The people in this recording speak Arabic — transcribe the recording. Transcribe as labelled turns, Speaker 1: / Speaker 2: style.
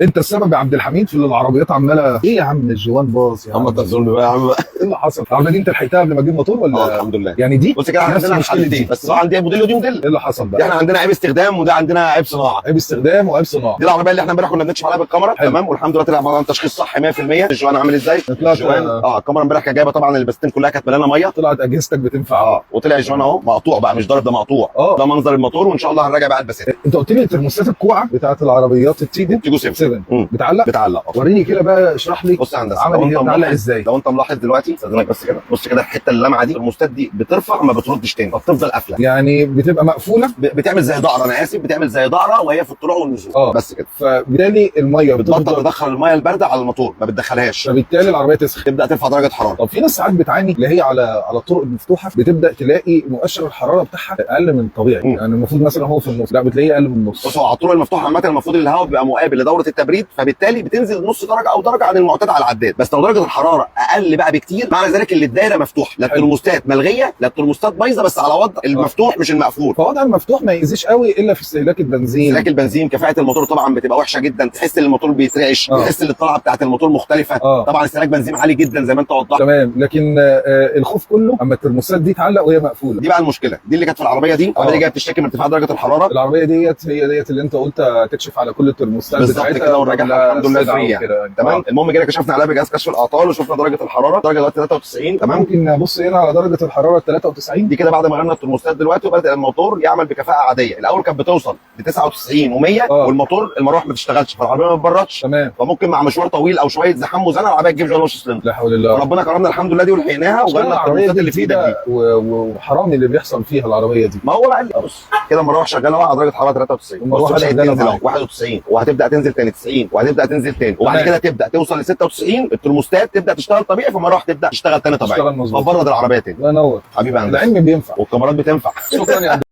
Speaker 1: انت السبب يا عبد الحميد في اللي العربيات عماله ايه يا عم الجوان باظ يا عم.
Speaker 2: محمد تظن بقى يا عم.
Speaker 1: ايه اللي حصل؟ العربيه دي انت لحقتها قبل ما تجيب موتور ولا؟
Speaker 2: الحمد لله.
Speaker 1: يعني دي
Speaker 2: بص كده احنا
Speaker 1: نفس
Speaker 2: عندنا
Speaker 1: المشكلة
Speaker 2: حالتين،
Speaker 1: دي.
Speaker 2: بس طبعا دي موديل ودي موديل.
Speaker 1: ايه اللي حصل
Speaker 2: دي
Speaker 1: بقى؟
Speaker 2: احنا عندنا عيب استخدام وده عندنا عيب صناعه.
Speaker 1: عيب استخدام وعيب صناعه.
Speaker 2: دي العربيه اللي احنا امبارح كنا بنكشف عليها بالكاميرا،
Speaker 1: حلو.
Speaker 2: تمام، والحمد لله طلع عن تشخيص صح 100%. الجوان عامل ازاي؟
Speaker 1: طلعت-
Speaker 2: الجوان الكاميرا امبارح كانت جايبه طبعا البستين كلها كانت مليانه ميه.
Speaker 1: طلعت اجهزتك بتنفع.
Speaker 2: وطلع الجوان اهو مقطوع بقى، مش ضارب، ده مقطوع. ده منظر الموتور، وان شاء الله هنراجع بقى البسات.
Speaker 1: انت قلت لي ترموستات الكوعه بتاعت العربيات
Speaker 2: تيجو
Speaker 1: التيجو
Speaker 2: 7
Speaker 1: بتعلق.
Speaker 2: بتعلق.
Speaker 1: وريني كده بقى، اشرح لي
Speaker 2: بص يا هندسه،
Speaker 1: عمل ايه، بتعلق ازاي؟
Speaker 2: لو انت ملاحظ دلوقتي استاذنك بس كده، بص كده الحته اللمعه دي، الترموستات دي بترفع ما بتردش تاني، فبتفضل قافله.
Speaker 1: يعني بتبقى مقفوله.
Speaker 2: بتعمل زي دقره، انا اسف، بتعمل زي دقره وهي في الطلوع والنزول. بس كده.
Speaker 1: فبالتالي الميه
Speaker 2: بتبطل تدخل الميه البارده على الموتور، ما بتدخلهاش،
Speaker 1: فبالتالي العربيه تسخن،
Speaker 2: تبدا ترفع درجه حراره.
Speaker 1: طب في ناس ساعات بتعاني اللي هي على الطرق المفتوحه، بتبدا تلاقي مؤشر الحراره بتاعها اقل من الطبيعي. يعني المفروض مثلا هو في النص، لا بتلاقيه اقل من النص.
Speaker 2: بص، هو على الطرق المفتوحه عامه المفروض الهواء بيبقى مقابل لدوره التبريد، فبالتالي بتنزل نص درجه او درجه عن المعتاد على العداد. بس لو درجه الحراره اقل بقى بكتير، معنى ذلك ان الدايره مفتوحه، لا الترموستات ملغيه لا الترموستات بايظه، بس على وضع المفتوح مش المقفول.
Speaker 1: فوضع المفتوح ما يأذيش قوي الا في استهلاك البنزين.
Speaker 2: استهلاك البنزين، كفاءه الموتور طبعا بتبقى وحشه جدا، تحس ان الموتور بيترعش، تحس ان الطلعه بتاعه الموتور مختلفه. طبعا استهلاك بنزين عالي جدا زي ما انت وضحت.
Speaker 1: تمام، لكن الخوف كله اما الترموستات دي تعلق وهي مقفوله.
Speaker 2: دي بقى المشكله، دي اللي كانت في العربيه دي. العربيه دي جايه بتشتكي من ارتفاع درجه الحراره.
Speaker 1: العربيه ديت هي ديت اللي انت قلت تكشف على كل الترموستات
Speaker 2: بالظبط كده، ونراجعها الحمد لله فري يعني. تمام. المهم جينا كشفنا عليها بجهاز كشف الاعطال وشفنا درجه الحراره، درجه دلوقتي 93. تمام.
Speaker 1: ممكن نبص هنا على درجه الحراره 93
Speaker 2: دي كده بعد ما غيرنا الترموستات دلوقتي، وبدا الموتور يعمل بكفاءه عاديه. الاول كانت بتوصل ل 99 و100 والموتور المروحه ما بتشتغلش، فالعربيه ما بتبردش.
Speaker 1: تمام.
Speaker 2: فممكن مع مشوار طويل او شويه زحام وزنقه العربيه تجيب جوه نص سلندر.
Speaker 1: لا حول الله.
Speaker 2: ربنا كرمنا الحمد لله دي ولحقناها وغيرنا الترموستات اللي في ايدك دي.
Speaker 1: وحرام اللي بيحصل فيها العربيه دي.
Speaker 2: ما هو بقى بص كده المروحه شغاله على درجه حراره 93،
Speaker 1: المروحه شغاله
Speaker 2: 91 وهتبدا تنزل تاني 90 وهتبدا تنزل تاني، وبعد كده تبدا توصل ل 96. الترموستات تبدا تشتغل طبيعي، فالمروحه تبدا تشتغل تاني طبيعي، فبرد العربيه تاني.
Speaker 1: الله ينور
Speaker 2: حبيبي،
Speaker 1: العلم بينفع
Speaker 2: والكاميرات بتنفع.
Speaker 1: شكرا يا